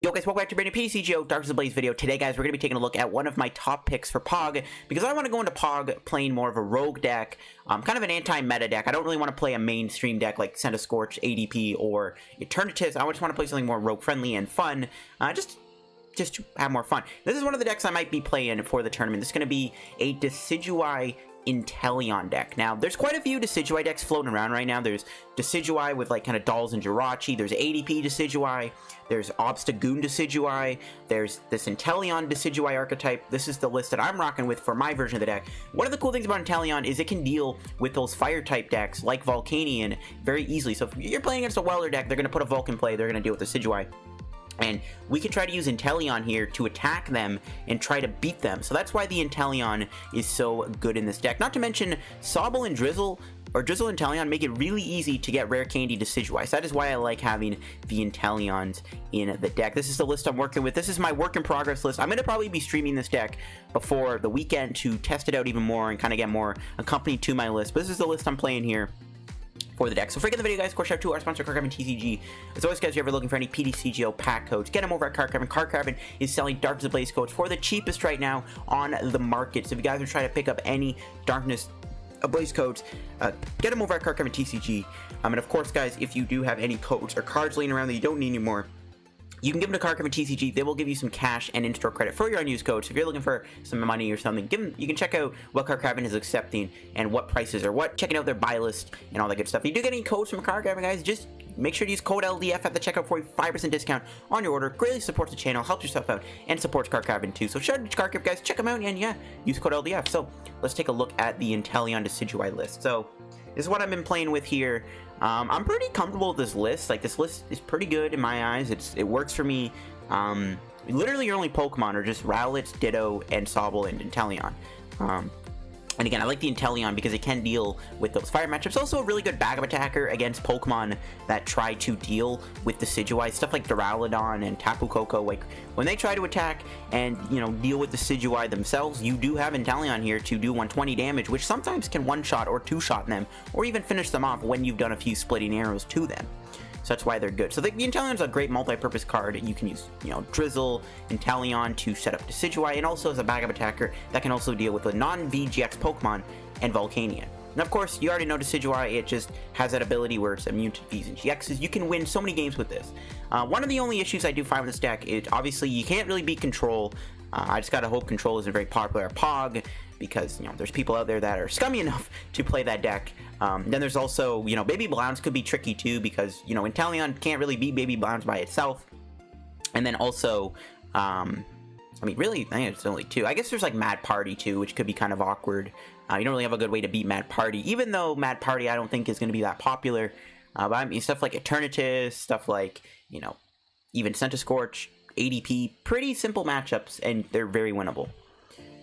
Yo guys, welcome back to brand new PTCGO Dartrix Ablaze video. Today guys, we're going to be taking a look at one of my top picks for Pog, because I want to go into Pog playing more of a rogue deck, kind of an anti-meta deck. I don't really want to play a mainstream deck like Send a Scorch, ADP, or Eternatus. I just want to play something more rogue friendly and fun, just to have more fun. This is one of the decks I might be playing for the tournament. This is going to be a Decidueye Inteleon deck. Now, there's quite a few Decidueye decks floating around right now. There's Decidueye with like kind of Dolls and Jirachi. There's ADP Decidueye. There's Obstagoon Decidueye. There's this Inteleon Decidueye archetype. This is the list that I'm rocking with for my version of the deck. One of the cool things about Inteleon is it can deal with those fire type decks like Volcanion very easily. So if you're playing against a Welder deck, they're going to put a Vulcan play. They're going to deal with Decidueye. And we can try to use Inteleon here to attack them and try to beat them. So that's why the Inteleon is so good in this deck. Not to mention, Sobble and Drizzile, or Drizzile and Inteleon, make it really easy to get Rare Candy Decidueye. So that is why I like having the Inteleons in the deck. This is the list I'm working with. This is my work in progress list. I'm going to probably be streaming this deck before the weekend to test it out even more and kind of get more accompanied to my list. But this is the list I'm playing here for the deck. So freaking the video guys, of course, shout out to our sponsor, Card Carbon TCG. As always guys, if you're ever looking for any PTCGO pack codes, get them over at Card Carbon. Card Carbon is selling Dartrix Ablaze codes for the cheapest right now on the market. So if you guys are trying to pick up any Darkness Ablaze codes, get them over at Card Carbon TCG. And of course guys, if you do have any codes or cards laying around that you don't need anymore, you can give them to Card Carbon TCG. They will give you some cash and in-store credit for your unused codes. So if you're looking for some money or something, you can check out what Card Carbon is accepting and what prices are what. Checking out their buy list and all that good stuff. If you do get any codes from Card Carbon, guys, just make sure to use code LDF at the checkout for a 5% discount on your order. Greatly supports the channel, helps yourself out, and supports Card Carbon too. So shout out to Card Carbon, guys. Check them out, and yeah, use code LDF. So let's take a look at the Inteleon Decidueye list. So this is what I've been playing with here. I'm pretty comfortable with this list. Like, this list is pretty good in my eyes. It works for me. Literally your only Pokemon are just Rowlet, Ditto, and Sobble and Inteleon. And again, I like the Inteleon because it can deal with those fire matchups. Also a really good backup attacker against Pokemon that try to deal with Decidueye. Stuff like Duraludon and Tapu Koko. Like, when they try to attack and, you know, deal with Decidueye themselves, you do have Inteleon here to do 120 damage, which sometimes can one-shot or two-shot them, or even finish them off when you've done a few splitting arrows to them. So that's why they're good. So the Inteleon is a great multi-purpose card. You can use, you know, Drizzile, Inteleon to set up Decidueye, and also as a backup attacker that can also deal with a non-VGX Pokemon and Volcanion. And of course, you already know Decidueye, it just has that ability where it's immune to Vs and GXs. You can win so many games with this. One of the only issues I do find with this deck is obviously you can't really beat Control. I just gotta hope Control isn't very popular at Pog, because, you know, there's people out there that are scummy enough to play that deck. Then there's also, you know, Baby Blounce could be tricky too, because, you know, Inteleon can't really beat Baby Blounce by itself. And then also, I mean, really, I think it's only two. I guess there's like Mad Party too, which could be kind of awkward. You don't really have a good way to beat Mad Party, even though Mad Party I don't think is going to be that popular. But I mean, stuff like Eternatus, stuff like, you know, even Send a Scorch, ADP, pretty simple matchups, and they're very winnable.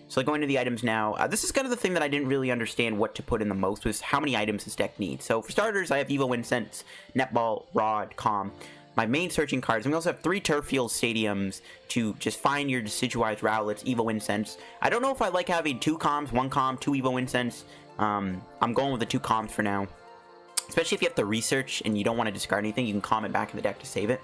So going to the items now, this is kind of the thing that I didn't really understand what to put in the most, was how many items this deck needs. So for starters, I have Evolution Incense, Netball, Rod, Calm, my main searching cards, and we also have 3 Turffield Stadiums to just find your Decidueye, Rowlets, Evo Incense. I don't know if I like having 2 Calms, 1 Calm, 2 Evo Incense. I'm going with the 2 Calms for now. Especially if you have to research and you don't want to discard anything, you can calm it back in the deck to save it.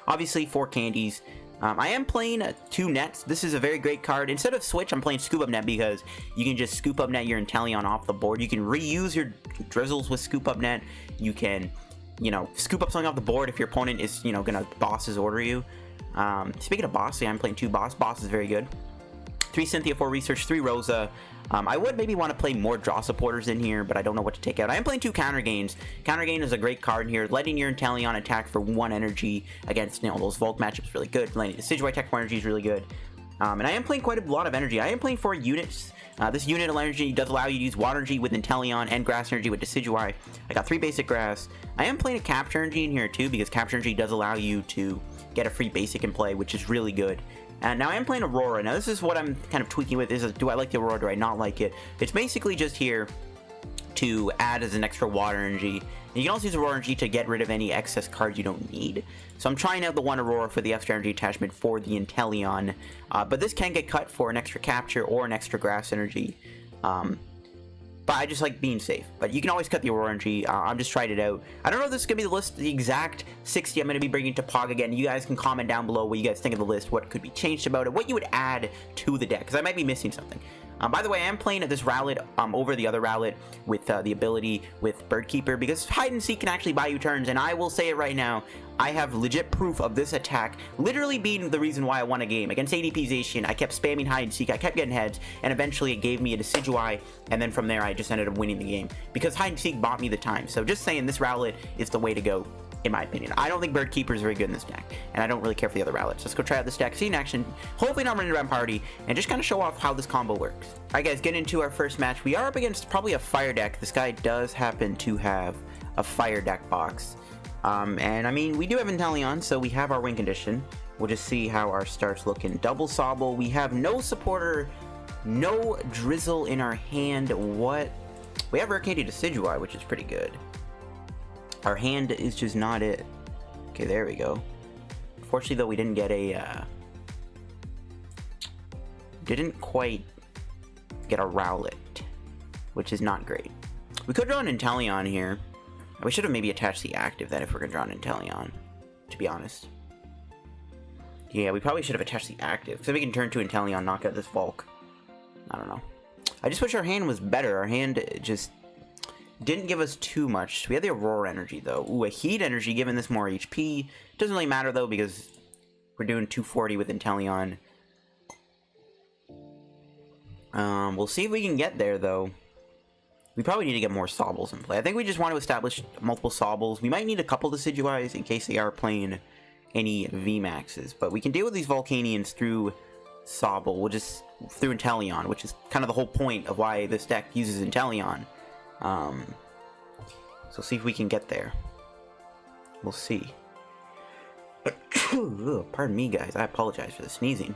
Obviously, 4 Candies. I am playing 2 Nets. This is a very great card. Instead of Switch, I'm playing Scoop Up Net because you can just Scoop Up Net your Inteleon off the board. You can reuse your Drizzles with Scoop Up Net. You can, you know, scoop up something off the board if your opponent is, you know, gonna Boss's order you. Speaking of Boss, yeah, I'm playing 2 Boss. Boss is very good. 3 Cynthia for Research, 3 Rosa. I would maybe want to play more draw supporters in here, but I don't know what to take out. I am playing 2 Counter Gains. Counter Gain is a great card in here. Letting your Inteleon attack for 1 energy against, you know, those Volk matchups is really good. Letting Decidueye attack for energy is really good. And I am playing quite a lot of energy. I am playing 4 units. This unit of energy does allow you to use Water Energy with Inteleon and Grass Energy with Decidueye. I got 3 basic Grass. I am playing a Capture Energy in here too, because Capture Energy does allow you to get a free basic in play, which is really good. And now I am playing Aurora. Now this is what I'm kind of tweaking with, is do I like the Aurora, do I not like it? It's basically just here to add as an extra Water Energy. And you can also use Aurora Energy to get rid of any excess cards you don't need. So I'm trying out the 1 Aurora for the extra energy attachment for the Inteleon. But this can get cut for an extra Capture or an extra Grass Energy. but I just like being safe. But you can always cut the Aurora Energy. I'm just trying it out. I don't know if this is going to be the list, the exact 60 I'm going to be bringing to Pog again. You guys can comment down below what you guys think of the list, what could be changed about it, what you would add to the deck, because I might be missing something. By the way, I am playing this Rowlet over the other Rowlet with the ability with Birdkeeper, because Hide and Seek can actually buy you turns, and I will say it right now, I have legit proof of this attack literally being the reason why I won a game. Against ADP Zacian, I kept spamming Hide and Seek, I kept getting heads, and eventually it gave me a Decidueye, and then from there I just ended up winning the game, because Hide and Seek bought me the time. So just saying, this Rowlet is the way to go, in my opinion. I don't think Birdkeeper is very good in this deck, and I don't really care for the other Rowlets. Let's go try out this deck, see in action, hopefully not running around party, and just kind of show off how this combo works. Alright guys, getting into our first match. We are up against probably a fire deck. This guy does happen to have a fire deck box. And I mean, we do have Inteleon, so we have our win condition. We'll just see how our start's looking. Double Sobble. We have no supporter, no Drizzile in our hand. What? We have Rare Candy Decidueye, which is pretty good. Our hand is just not it. Okay, there we go. Unfortunately, though, we didn't get a... didn't quite get a Rowlet, which is not great. We could draw an Inteleon here. We should have maybe attached the active then if we're going to draw an Inteleon, to be honest. Yeah, we probably should have attached the active, so we can turn to Inteleon, knock out this Volk. I don't know. I just wish our hand was better. Our hand just didn't give us too much. We had the Aurora Energy, though. Ooh, a Heat Energy, giving this more HP. Doesn't really matter, though, because we're doing 240 with Inteleon. We'll see if we can get there, though. We probably need to get more Sobbles in play. I think we just want to establish multiple Sobbles. We might need a couple Decidueyes in case they are playing any VMAXs. But we can deal with these Volcanions through Sobble. We'll just... through Inteleon, which is kind of the whole point of why this deck uses Inteleon. So see if we can get there. We'll see. Pardon me, guys. I apologize for the sneezing.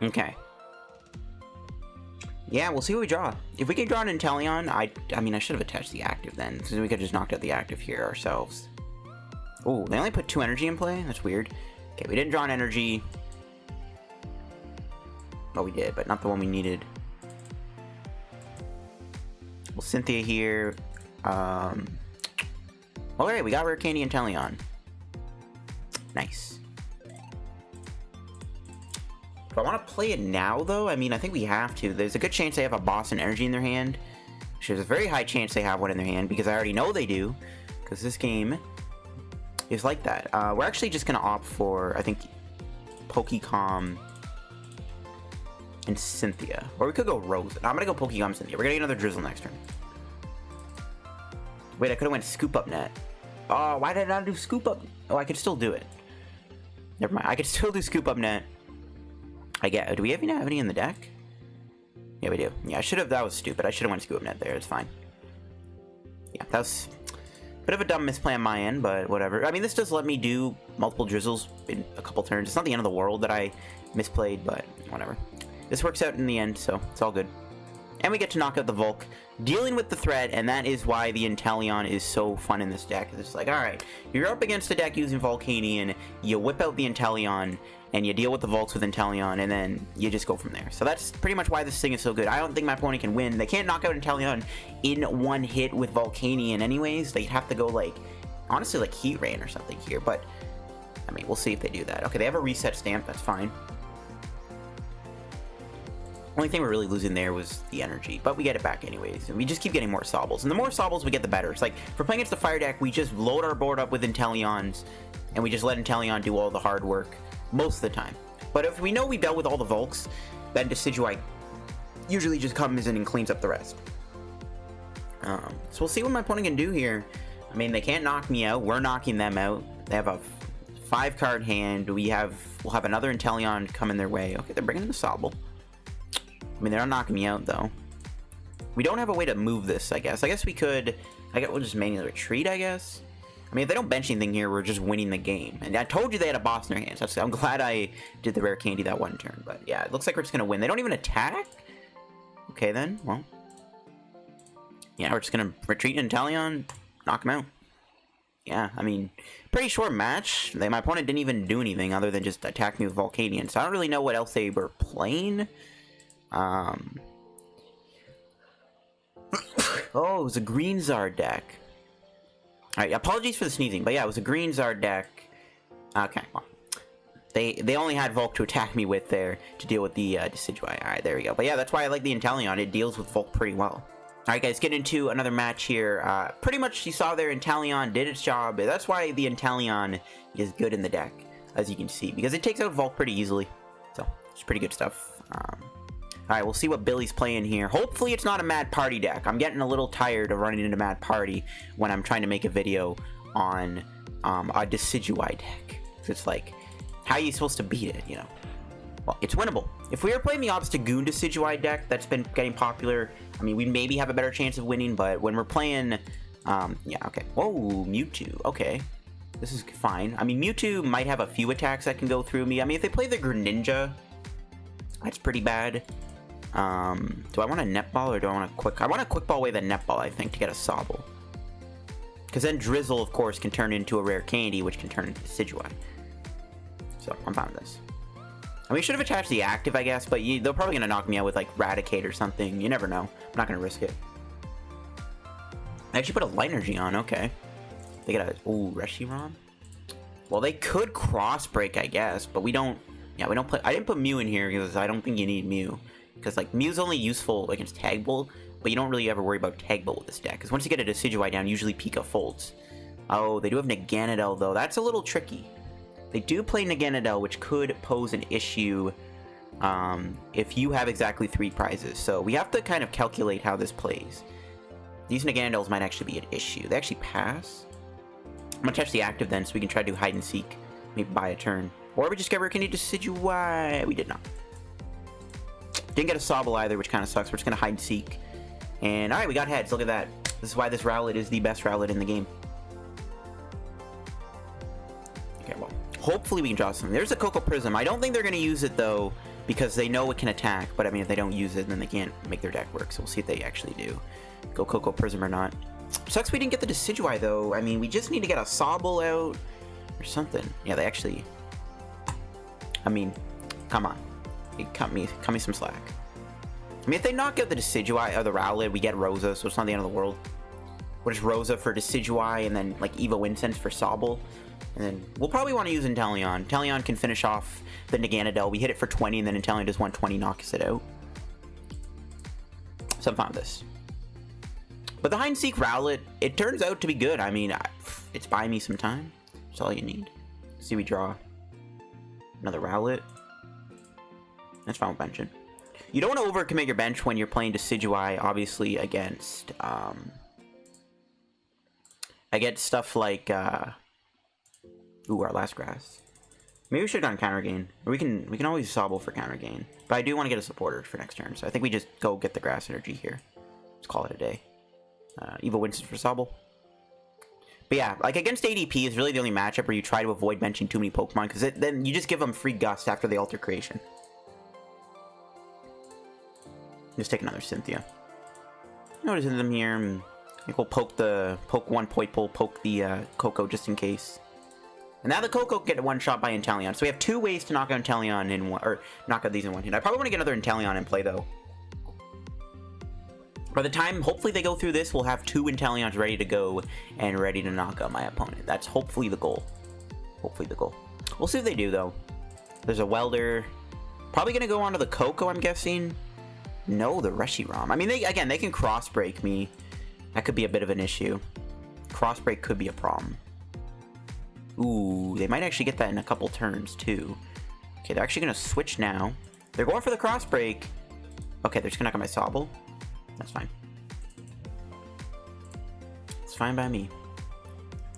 Okay. Yeah, we'll see what we draw. If we can draw an Inteleon, I mean, I should have attached the active then, because we could have just knocked out the active here ourselves. Oh, they only put 2 energy in play? That's weird. Okay, we didn't draw an energy. Oh, we did, but not the one we needed. Well, Cynthia here. Alright, we got Rare Candy and Inteleon. Nice. Do I want to play it now, though? I mean, I think we have to. There's a good chance they have a Boston Energy in their hand. There's a very high chance they have one in their hand, because I already know they do. Because this game is like that. We're actually just going to opt for, I think, Pokecom and Cynthia. Or we could go Rosa. No, I'm going to go Pokecom and Cynthia. We're going to get another Drizzile next turn. Wait, I could have went Scoop Up Net. Oh, why did I not do Scoop Up? Oh, I could still do it. Never mind. I could still do Scoop Up Net. Do we even have any in the deck? Yeah, we do. Yeah, I should have. That was stupid. I should have went Scoop Up Net there. It's fine. Yeah, that was a bit of a dumb misplay on my end, but whatever. I mean, this does let me do multiple Drizzles in a couple turns. It's not the end of the world that I misplayed, but whatever. This works out in the end, so it's all good. And we get to knock out the Volk, dealing with the threat, and that is why the Inteleon is so fun in this deck. It's like, alright, you're up against a deck using Volcanion, you whip out the Inteleon, and you deal with the Volks with Inteleon, and then you just go from there. So that's pretty much why this thing is so good. I don't think my opponent can win. They can't knock out Inteleon in one hit with Volcanion anyways. They'd have to go, like, honestly, like Heat Rain or something here, but, I mean, we'll see if they do that. Okay, they have a reset stamp, that's fine. Only thing we're really losing there was the energy, but we get it back anyways, and we just keep getting more Sobbles. And the more Sobbles we get, the better. It's like, if we're playing against the fire deck, we just load our board up with Inteleons, and we just let Inteleon do all the hard work most of the time. But if we know we dealt with all the Volks, then Decidueye usually just comes in and cleans up the rest. So we'll see what my opponent can do here. I mean, they can't knock me out. We're knocking them out. They have a 5-card hand. We'll have another Inteleon coming their way. Okay, they're bringing in the Sobble. I mean, they're not knocking me out, though. We don't have a way to move this, I guess. I guess we could... we'll just manually retreat, I guess. I mean, if they don't bench anything here, we're just winning the game. And I told you they had a boss in their hands. I'm glad I did the Rare Candy that one turn. But, yeah, it looks like we're just going to win. They don't even attack? Okay, then. Well. Yeah, we're just going to retreat Inteleon, knock him out. Yeah, I mean, pretty short match. My opponent didn't even do anything other than just attack me with Volcanion. So I don't really know what else they were playing. Oh, it was a green Zard deck. Alright, apologies for the sneezing, but yeah, it was a green Zard deck. Okay, well. They only had Volk to attack me with there to deal with the Decidueye. Alright, there we go. But yeah, that's why I like the Inteleon. It deals with Volk pretty well. Alright guys, get into another match here. Pretty much you saw there, Inteleon did its job. That's why the Inteleon is good in the deck, as you can see, because it takes out Volk pretty easily. So, it's pretty good stuff. Alright, we'll see what Billy's playing here. Hopefully it's not a Mad Party deck. I'm getting a little tired of running into Mad Party when I'm trying to make a video on a Decidueye deck. It's like, how are you supposed to beat it, you know? Well, it's winnable. If we were playing the Obstagoon Decidueye deck that's been getting popular, I mean, we maybe have a better chance of winning, but when we're playing, yeah, okay. Whoa, Mewtwo, okay. This is fine. I mean, Mewtwo might have a few attacks that can go through me. I mean, if they play the Greninja, that's pretty bad. Do I want a Netball or do I want a Quick? I want a Quick Ball away the Netball, I think, to get a Sobble. Because then Drizzile, of course, can turn into a Rare Candy, which can turn into Decidueye. So, I'm fine with this. And we should have attached the active, I guess, but they're probably going to knock me out with, like, Raticate or something. You never know. I'm not going to risk it. I actually put a Light Energy on, okay. They got a... Ooh, Reshiram? Well, they could Cross Break, I guess, but we don't... Yeah, we don't play... I didn't put Mew in here because I don't think you need Mew. Because, like, Mew's only useful against Tag Bolt, but you don't really ever worry about Tag Bolt with this deck. Because once you get a Decidueye down, usually Pika folds. Oh, they do have Naganadel, though. That's a little tricky. They do play Naganadel, which could pose an issue if you have exactly 3 prizes. So we have to kind of calculate how this plays. These Naganadels might actually be an issue. They actually pass. I'm going to touch the active then, so we can try to do Hide and Seek. Maybe buy a turn. Or we just get Rare Candy Decidueye. We did not. Didn't get a Sobble either, which kind of sucks. We're just going to Hide and Seek. And alright, we got heads. Look at that. This is why this Rowlet is the best Rowlet in the game. Okay, well. Hopefully we can draw something. There's a Coco Prism. I don't think they're going to use it, though, because they know it can attack. But, I mean, if they don't use it, then they can't make their deck work. So we'll see if they actually do go Coco Prism or not. Sucks we didn't get the Decidueye, though. I mean, we just need to get a Sobble out or something. Yeah, they actually... I mean, come on. Cut me some slack. I mean, if they knock out the Decidueye or the Rowlet, we get Rosa, so it's not the end of the world. What is Rosa for Decidueye, and then, like, Evo Incense for Sobble? And then we'll probably want to use Inteleon. Inteleon can finish off the Naganadel. We hit it for 20, and then Inteleon does 120, knocks it out. So I'm fine with this. But the Hide and Seek Rowlet, it turns out to be good. I mean, it's buying me some time. That's all you need. See, we draw another Rowlet. That's fine with benching. You don't want to overcommit your bench when you're playing Decidueye, obviously, against stuff like, ooh, our last grass. Maybe we should have gone counter gain. Or we can always Sobble for counter gain. But I do want to get a supporter for next turn, so I think we just go get the Grass Energy here. Let's call it a day. Evo Winston for Sobble. But yeah, like against ADP is really the only matchup where you try to avoid benching too many Pokemon, because then you just give them free Gust after they alter creation. Just take another Cynthia. Notice in them here. I think we'll poke one Poipole, poke the Coco just in case. And now the Coco get one shot by Inteleon. So we have 2 ways to knock out Inteleon in one, or knock out these in one hit. I probably want to get another Inteleon in play though. By the time, hopefully they go through this, we'll have 2 Inteleons ready to go and ready to knock out my opponent. That's hopefully the goal. Hopefully the goal. We'll see if they do though. There's a Welder. Probably gonna go on to the Coco, I'm guessing. No, the Reshiram. I mean, they can cross break me. That could be a bit of an issue. Cross break could be a problem. Ooh, they might actually get that in a couple turns too. Okay, they're actually gonna switch now. They're going for the cross break. Okay, they're just gonna knock out my Sobble. That's fine. It's fine by me.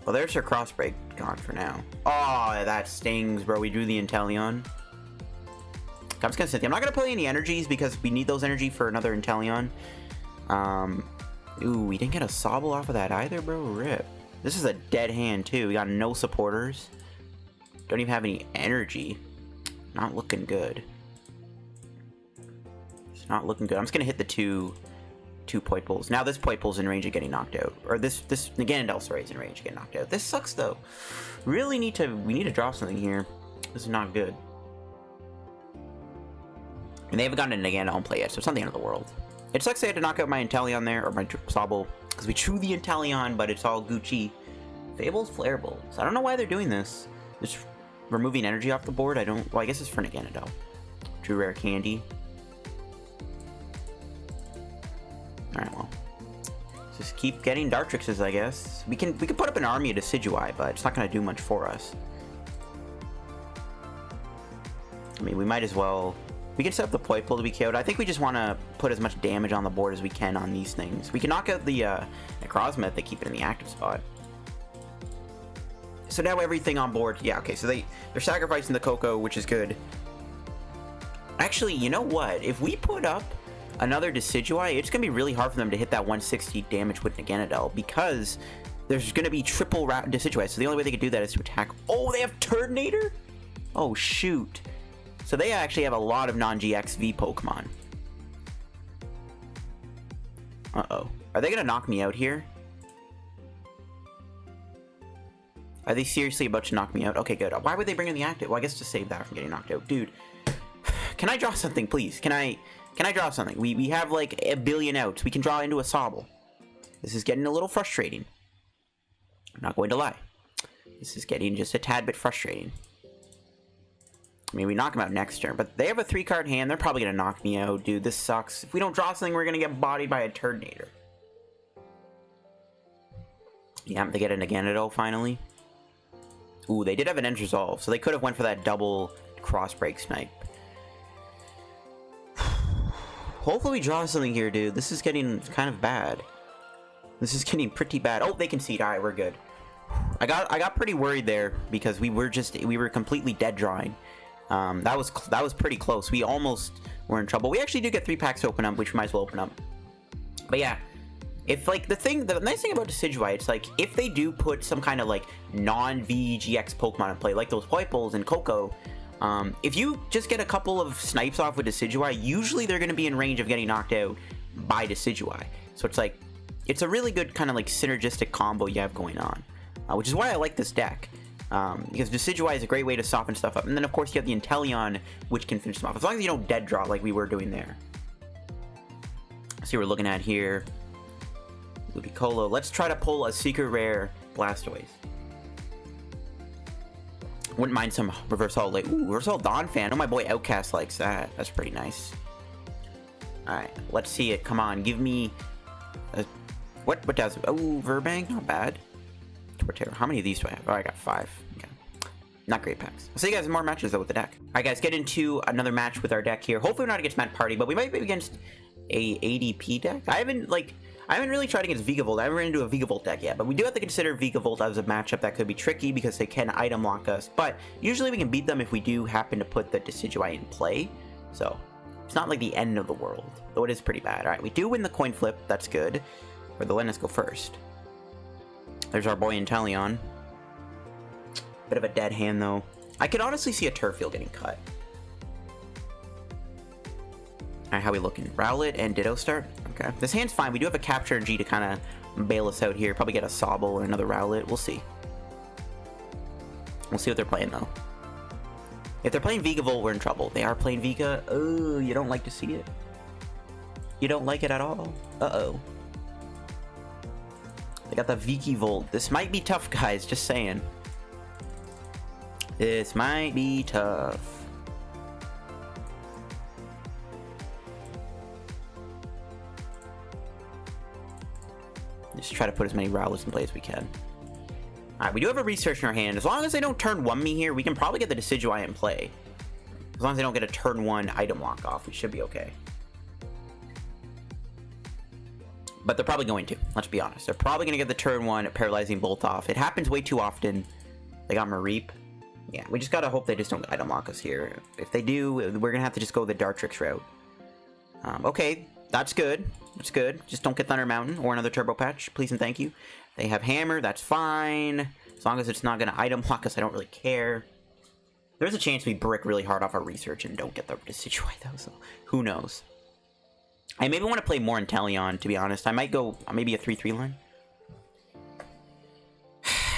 Well, there's her cross break gone for now. Oh, that stings, bro. We drew the Inteleon. I'm just gonna Cynthia. I'm not gonna play any energies because we need those energy for another Inteleon. Ooh, we didn't get a Sobble off of that either, bro. Rip. This is a dead hand too. We got no supporters. Don't even have any energy. Not looking good. It's not looking good. I'm just gonna hit the two Poipoles. Now this Poipole's in range of getting knocked out. Or this Naganadel, sorry, is in range of getting knocked out. This sucks though. We need to draw something here. This is not good. And they haven't gotten a Naganadel in play yet, so it's not the end of the world. It sucks they had to knock out my Inteleon there, or my Sobble, because we drew the Inteleon, but it's all Gucci. Fable's Flare Bolts. I don't know why they're doing this. Just removing energy off the board. Well, I guess it's for Naganadel. Drew Rare Candy. Alright, well. Just keep getting Dartrixes, I guess. We can put up an army of Decidueye, but it's not going to do much for us. I mean, we might as well... We can set up the Poipole to be KO'd. I think we just want to put as much damage on the board as we can on these things. We can knock out the Necrozma if they keep it in the active spot. So now everything on board... Yeah, okay, so they're sacrificing the Coco, which is good. Actually, you know what? If we put up another Decidueye, it's going to be really hard for them to hit that 160 damage with Naganadel, because there's going to be triple Decidueye, so the only way they could do that is to attack... Oh, they have Turtonator? Oh, shoot. So they actually have a lot of non-GXV Pokemon. Uh-oh. Are they going to knock me out here? Are they seriously about to knock me out? Okay, good. Why would they bring in the active? Well, I guess to save that from getting knocked out. Dude, can I draw something, please? Can I draw something? We have like a billion outs. We can draw into a Sobble. This is getting a little frustrating. I'm not going to lie. This is getting just a tad bit frustrating. I mean, we knock them out next turn, but they have a 3-card hand. They're probably going to knock me out. Dude, this sucks. If we don't draw something, we're going to get bodied by a Turtonator. Yeah, they get a Naganadel finally. Ooh, they did have an End Resolve, so they could have went for that double Cross-Break Snipe. Hopefully we draw something here, dude. This is getting kind of bad. This is getting pretty bad. Oh, they concede. All right, we're good. I got pretty worried there because we were completely dead drawing. That was pretty close. We almost were in trouble. We actually do get 3 packs to open up, which we might as well open up. But yeah, if like the nice thing about Decidueye, it's like if they do put some kind of like non-VGX Pokemon in play, like those Poipoles and Coco, if you just get a couple of snipes off with Decidueye, usually they're going to be in range of getting knocked out by Decidueye. So it's like it's a really good kind of like synergistic combo you have going on, which is why I like this deck. Because Decidueye is a great way to soften stuff up. And then, of course, you have the Inteleon, which can finish them off. As long as you don't dead draw like we were doing there. See what we're looking at here. Ludicolo. Let's try to pull a secret rare Blastoise. Wouldn't mind some Reverse Holo. Ooh, Reverse Holo Donphan. Oh, my boy Outcast likes that. That's pretty nice. Alright, let's see it. Come on, give me... What does... Oh, Verbang? Not bad. Torterra. How many of these do I have? Oh, I got 5. Okay. Not great packs. I'll see you guys in more matches, though, with the deck. Alright, guys, get into another match with our deck here. Hopefully we're not against Mad Party, but we might be against a ADP deck. I haven't really tried against Vigavolt. I haven't run into a Vigavolt deck yet, but we do have to consider Vigavolt as a matchup that could be tricky because they can item lock us, but usually we can beat them if we do happen to put the Decidueye in play, so it's not like the end of the world, though it is pretty bad. Alright, we do win the coin flip. That's good. Or the Lennis go first. There's our boy Inteleon. Bit of a dead hand, though. I could honestly see a Turffield getting cut. Alright, how we looking? Rowlet and Ditto start? Okay. This hand's fine. We do have a Capture Energy to kind of bail us out here. Probably get a Sobble or another Rowlet. We'll see. We'll see what they're playing, though. If they're playing Vigavolt, we're in trouble. They are playing Vega. Oh, you don't like to see it. You don't like it at all. Uh-oh. They got the Vikavolt. This might be tough, guys. Just saying. This might be tough. Just try to put as many Rowlets in play as we can. Alright, we do have a Research in our hand. As long as they don't turn 1 me here, we can probably get the Decidueye in play. As long as they don't get a turn 1 item lock off, we should be okay. But they're probably going to. Let's be honest. They're probably going to get the turn 1 Paralyzing Bolt off. It happens way too often. They got Mareep. Yeah, we just got to hope they just don't item lock us here. If they do, we're going to have to just go the Dartrix route. Okay, that's good. That's good. Just don't get Thunder Mountain or another Turbo Patch. Please and thank you. They have Hammer. That's fine. As long as it's not going to item lock us, I don't really care. There's a chance we brick really hard off our Research and don't get the Decidueye, though, so who knows. I maybe want to play more Inteleon, to be honest. I might go maybe a 3-3 line.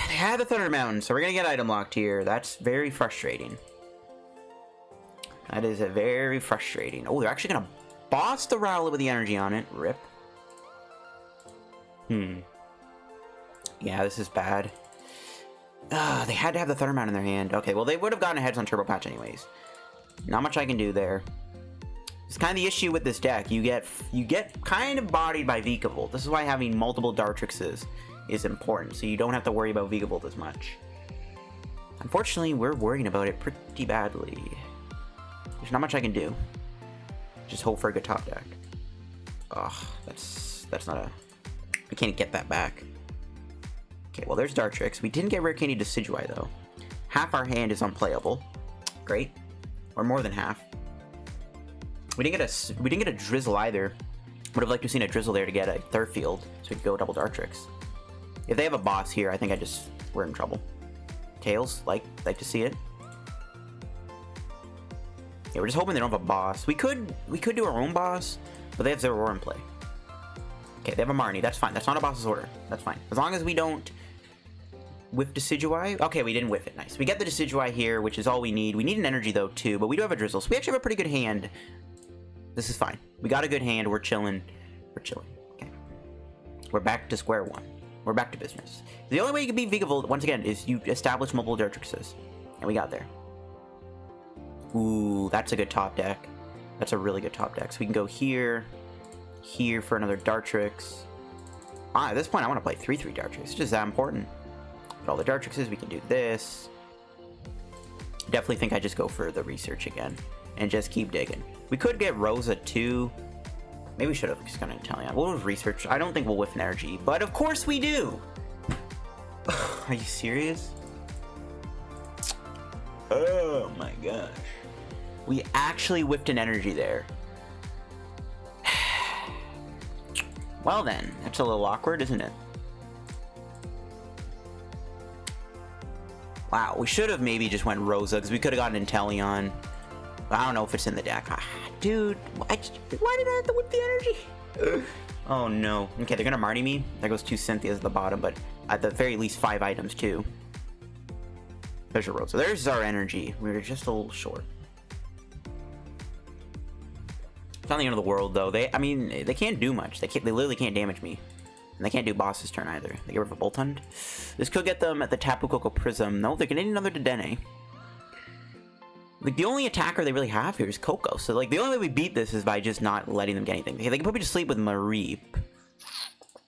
They have the Thunder Mountain, so we're going to get item locked here. That's very frustrating. That is a very frustrating. Oh, they're actually going to boss the Rowlet with the energy on it. Rip. Yeah, this is bad. They had to have the Thundermount in their hand. Okay, well, they would have gotten ahead on Turbo Patch anyways. Not much I can do there. It's kind of the issue with this deck. You get kind of bodied by Vikavolt. This is why having multiple Dartrixes is important, so you don't have to worry about Vikavolt as much. Unfortunately, we're worrying about it pretty badly. There's not much I can do. Just hope for a good top deck. Ugh, that's not a... We can't get that back. Okay, well, there's Dartrix. We didn't get Rare Candy Decidueye, though. Half our hand is unplayable. Great. Or more than half. We didn't get a Drizzile either. Would have liked to have seen a Drizzile there to get a Turffield, so we could go double Dartrix. If they have a boss here, I think we're in trouble. Tails, like to see it. Yeah, we're just hoping they don't have a boss. We could do our own boss, but they have Aurora in play. Okay, they have a Marnie. That's fine. That's not a boss's order. That's fine. As long as we don't whiff Decidueye. Okay, we didn't whiff it. Nice. We get the Decidueye here, which is all we need. We need an energy, though, too, but we do have a Drizzile, so we actually have a pretty good hand. This is fine. We got a good hand. We're chilling. We're chilling. Okay. We're back to square one. We're back to business. The only way you can beat Vikavolt, once again, is you establish multiple Dartrixes. And we got there. Ooh, that's a good top deck. That's a really good top deck. So we can go here, here for another Dartrix. At this point, I want to play 3/3 Dartrix. It's just that important. With all the Dartrixes, we can do this. Definitely think I just go for the research again. And just keep digging. We could get Rosa too. Maybe we should have just gone Inteleon. We'll research. I don't think we'll whiff an energy, but of course we do. Are you serious? Oh my gosh. We actually whiffed an energy there. Well then, that's a little awkward, isn't it? Wow, we should have maybe just went Rosa, because we could have gotten Inteleon. I don't know if it's in the deck. Dude, why did I have to whip the energy? Oh no. Okay, they're gonna Marty me. There goes 2 Cynthias at the bottom, but at the very least 5 items too. There's your Rosa. There's our energy. We were just a little short. It's not the end of the world though. They can't do much. They literally can't damage me. And they can't do boss's turn either. They get rid of a Bolt Hunt. This could get them at the Tapu Koko Prism. No, they're gonna need another Dedenne. Like, the only attacker they really have here is Coco. So, like, the only way we beat this is by just not letting them get anything. They can put me to sleep with Mareep.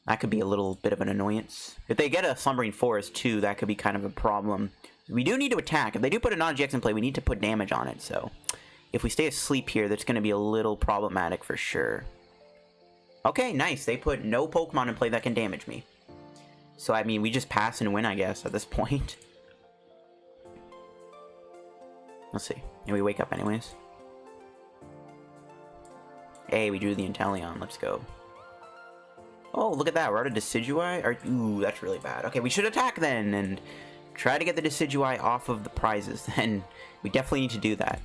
That could be a little bit of an annoyance. If they get a Slumbering Forest, too, that could be kind of a problem. We do need to attack. If they do put a non-GX in play, we need to put damage on it. So, if we stay asleep here, that's going to be a little problematic for sure. Okay, nice. They put no Pokemon in play that can damage me. So, I mean, we just pass and win, I guess, at this point. Let's see. And we wake up anyways. Hey, we drew the Inteleon. Let's go. Oh, look at that. We're out of Decidueye. Ooh, that's really bad. Okay, we should attack then and try to get the Decidueye off of the prizes. Then we definitely need to do that.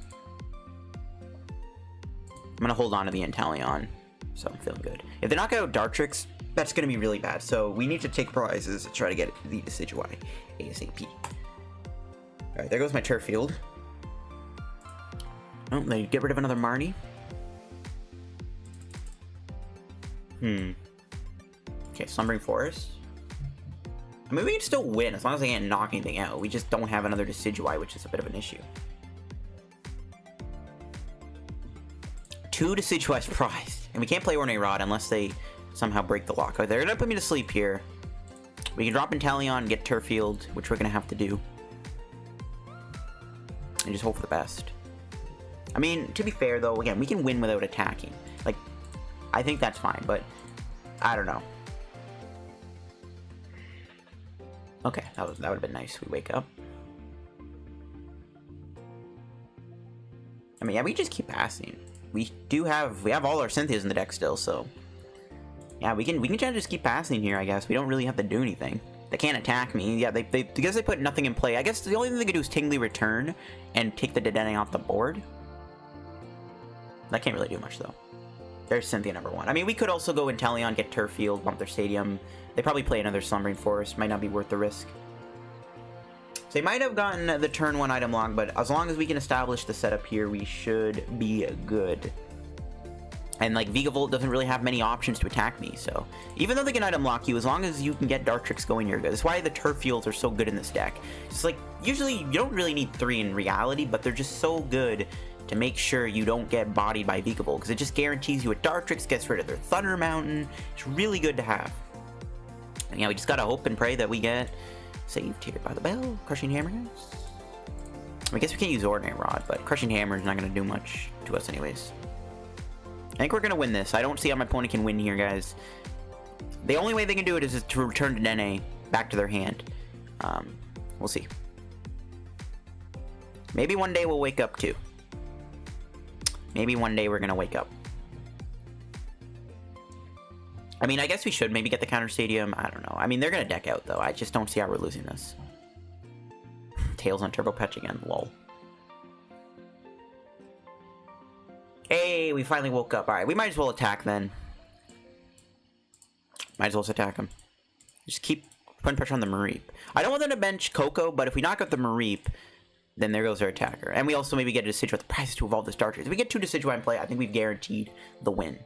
I'm going to hold on to the Inteleon. So I'm feeling good. If they knock out Dartrix, that's going to be really bad. So we need to take prizes to try to get the Decidueye ASAP. Alright, there goes my Turffield. Oh, they get rid of another Marnie. Okay, Slumbering Forest. I mean, we can still win as long as they can't knock anything out. We just don't have another Decidueye, which is a bit of an issue. 2 Decidueye's prized. And we can't play Ordinary Rod unless they somehow break the lock. They're going to put me to sleep here. We can drop Inteleon and get Turffield, which we're going to have to do. And just hope for the best. I mean, to be fair, though, again, we can win without attacking. Like, I think that's fine, but I don't know. Okay, that would have been nice. We wake up. I mean, yeah, we just keep passing. We have all our Cynthias in the deck still, so yeah, we can try to just keep passing here. I guess we don't really have to do anything. They can't attack me. Yeah, because they put nothing in play. I guess the only thing they could do is Tingly Return and take the Dedenne off the board. That can't really do much, though. There's Cynthia number 1. I mean, we could also go Inteleon, get Turffield, bump their Stadium. They probably play another Slumbering Forest. Might not be worth the risk. So they might have gotten the turn 1 item log, but as long as we can establish the setup here, we should be good. And, like, Vigavolt doesn't really have many options to attack me, so... Even though they can item lock you, as long as you can get Dartrix going, you're good. That's why the Turffields are so good in this deck. It's like, usually, you don't really need 3 in reality, but they're just so good to make sure you don't get bodied by Vigavolt, because it just guarantees you a Dartrix, gets rid of their Thunder Mountain. It's really good to have. And yeah, we just gotta hope and pray that we get saved here by the bell. Crushing Hammer. I guess we can't use Ordinary Rod, but Crushing Hammer is not gonna do much to us anyways. I think we're going to win this. I don't see how my opponent can win here, guys. The only way they can do it is to return to DAA back to their hand. We'll see. Maybe one day we'll wake up, too. Maybe one day we're going to wake up. I mean, I guess we should maybe get the counter stadium. I don't know. I mean, they're going to deck out, though. I just don't see how we're losing this. Tails on Turbo Patch again. Lol. Hey, we finally woke up. Alright, we might as well attack then. Might as well attack him. Just keep putting pressure on the Mareep. I don't want them to bench Coco, but if we knock out the Mareep, then there goes their attacker. And we also maybe get a Decidueye with the prize to evolve this Dartrix. If we get 2 Decidueye in play, I think we've guaranteed the win.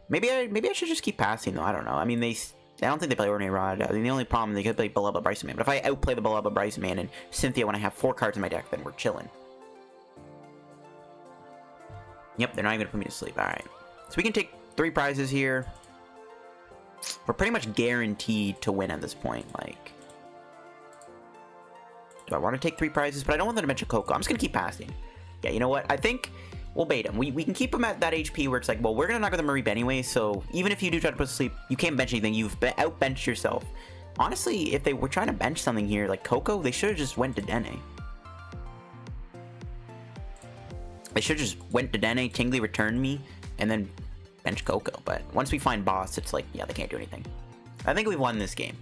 Maybe I should just keep passing, though. I don't know. I mean, I don't think they play Ordinary Rod. I mean, the only problem, they could play Belaba Bryson Man. But if I outplay the Belaba Bryson Man and Cynthia when I have 4 cards in my deck, then we're chilling. Yep, they're not even going to put me to sleep. Alright. So we can take 3 prizes here. We're pretty much guaranteed to win at this point. Like, do I want to take 3 prizes? But I don't want them to mention Coco. I'm just going to keep passing. Yeah, you know what? I think we'll bait him. We can keep him at that HP where it's like, well, we're going to knock out the Mareep anyway. So even if you do try to put to sleep, you can't bench anything. You've outbenched yourself. Honestly, if they were trying to bench something here, like Coco, they should have just went to DAA. They should have just went to DAA, Tingly returned me, and then bench Coco. But once we find boss, it's like, yeah, they can't do anything. I think we won this game.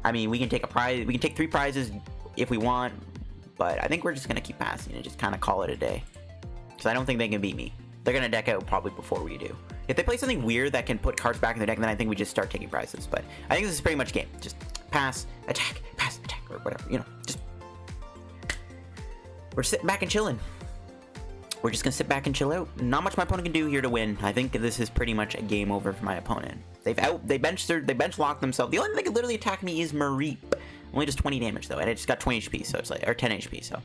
I mean, we can take a prize. We can take 3 prizes if we want, but I think we're just gonna keep passing and just kind of call it a day. Because I don't think they can beat me. They're gonna deck out probably before we do. If they play something weird that can put cards back in their deck, then I think we just start taking prizes. But I think this is pretty much game. Just pass, attack, or whatever. You know, just we're sitting back and chilling. We're just gonna sit back and chill out. Not much my opponent can do here to win. I think this is pretty much a game over for my opponent. They bench locked themselves. The only thing that can literally attack me is Mareep. Only does 20 damage though, and it just got 20 HP, so it's like, or 10 HP, so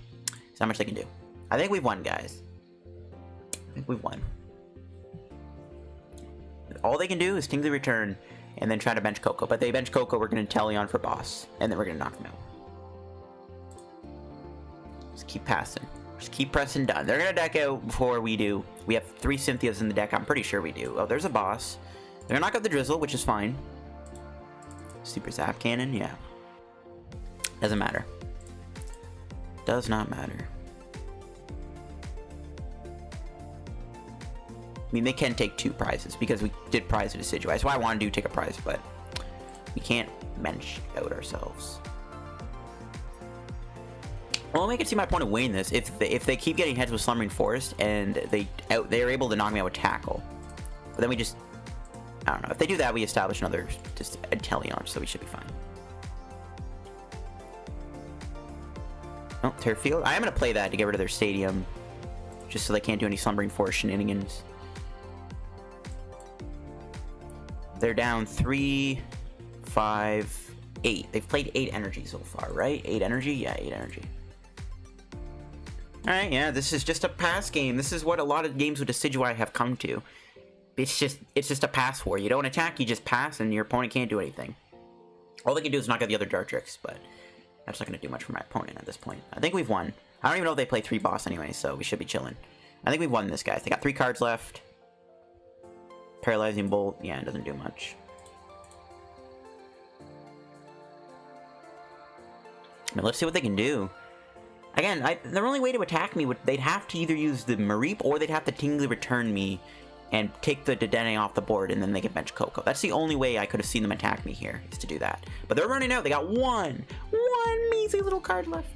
it's not much they can do. I think we've won, guys. I think we've won. All they can do is Tingly return and then try to bench Coco. But they bench Coco, we're gonna Inteleon for boss, and then we're gonna knock them out. Just keep passing. Just keep pressing done. They're gonna deck out before we do. We have 3 Cynthias in the deck. I'm pretty sure we do. Oh, there's a boss. They're gonna knock out the Drizzile, which is fine. Super Zap Cannon, yeah. Doesn't matter. Does not matter. I mean, they can take 2 prizes because we did prize a Decidueye. That's why I want to take a prize, but we can't bench out ourselves. Well, I can see my opponent winning this if they keep getting heads with Slumbering Forest and they're able to knock me out with Tackle. But then we just, I don't know. If they do that, we establish another just Inteleon, so we should be fine. Oh, Turffield. I am going to play that to get rid of their stadium, just so they can't do any Slumbering Forest shenanigans. They're down 3, 5, 8. They've played 8 energy so far, right? 8 energy? Yeah, 8 energy. Alright, yeah, this is just a pass game. This is what a lot of games with Decidueye have come to. It's just a pass war. You don't attack, you just pass, and your opponent can't do anything. All they can do is knock out the other Dartrix, but that's not going to do much for my opponent at this point. I think we've won. I don't even know if they play 3 boss anyway, so we should be chilling. I think we've won this, guys. They got 3 cards left. Paralyzing Bolt, yeah, it doesn't do much. I mean, let's see what they can do. Again, their only way to attack me they'd have to either use the Mareep or they'd have to Tingly return me and take the DAA off the board, and then they can bench Coco. That's the only way I could have seen them attack me here, is to do that. But they're running out. They got one measly little card left.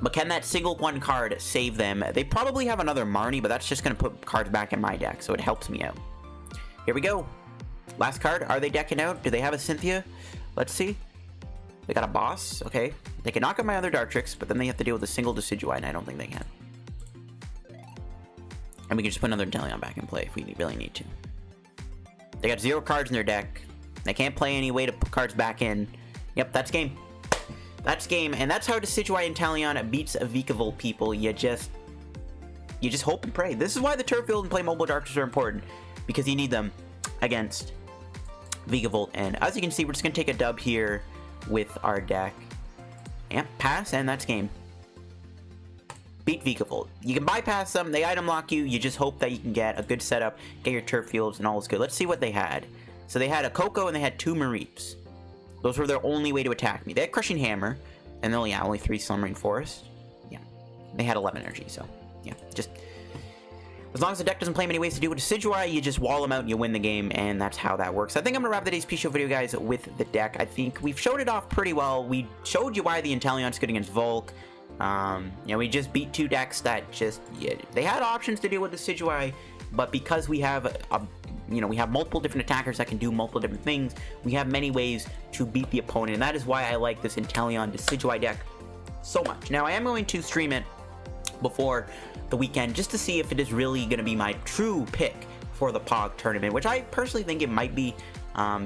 But can that single 1 card save them? They probably have another Marnie, but that's just going to put cards back in my deck, so it helps me out. Here we go. Last card. Are they decking out? Do they have a Cynthia? Let's see. They got a boss. Okay. They can knock out my other Dartrix, but then they have to deal with a single Decidueye, and I don't think they can. And we can just put another Inteleon back in play if we really need to. They got 0 cards in their deck. They can't play any way to put cards back in. Yep, that's game. That's game, and that's how Decidueye Inteleon beats a Vikavolt, people. You just hope and pray. This is why the Turffield and Play Mobile Darkness are important, because you need them against Vikavolt. And as you can see, we're just going to take a dub here with our deck. Yep, pass, and that's game. Beat Vikavolt. You can bypass them, they item lock you, you just hope that you can get a good setup, get your Turffields, and all is good. Let's see what they had. So they had a Coco and they had 2 Mareeps. Those were their only way to attack me. They had Crushing Hammer, and then, yeah, only 3 Slumbering Forest. Yeah, they had 11 energy, so, yeah, just... As long as the deck doesn't play many ways to do it, Decidueye, you just wall them out and you win the game, and that's how that works. I think I'm going to wrap today's P-Show video, guys, with the deck. I think we've showed it off pretty well. We showed you why the Inteleon's good against Volk. You know, we just beat 2 decks that just... Yeah, they had options to deal with the Decidueye, but because we have we have multiple different attackers that can do multiple different things, we have many ways to beat the opponent, and that is why I like this Inteleon Decidueye deck so much. Now, I am going to stream it before the weekend just to see if it is really going to be my true pick for the Pog tournament, which I personally think it might be,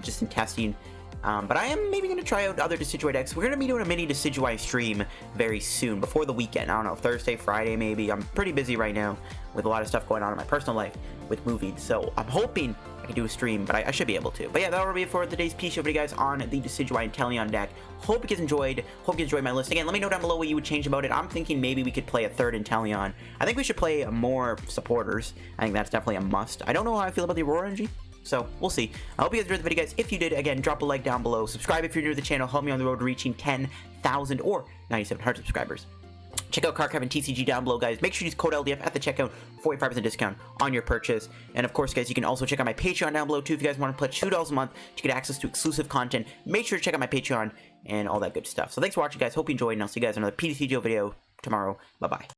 just in testing. But I am maybe going to try out other Decidueye decks. We're going to be doing a mini Decidueye stream very soon, before the weekend. I don't know, Thursday, Friday maybe. I'm pretty busy right now with a lot of stuff going on in my personal life with movies, so I'm hoping I can do a stream, but I should be able to. But yeah, that'll be it for today's P-Show video, guys, on the Decidueye Inteleon deck. Hope you guys enjoyed. Hope you enjoyed my list. Again, let me know down below what you would change about it. I'm thinking maybe we could play a 3rd Inteleon. I think we should play more supporters. I think that's definitely a must. I don't know how I feel about the Aurora Energy, so we'll see. I hope you guys enjoyed the video, guys. If you did, again, drop a like down below. Subscribe if you're new to the channel. Help me on the road to reaching 10,000 or 9,700 subscribers. Check out Card Kevin TCG down below, guys. Make sure you use code LDF at the checkout for 45% discount on your purchase. And of course, guys, you can also check out my Patreon down below too if you guys want to pledge $2 a month to get access to exclusive content. Make sure to check out my Patreon and all that good stuff. So thanks for watching, guys. Hope you enjoyed, and I'll see you guys in another PTCGO video tomorrow. Bye-bye.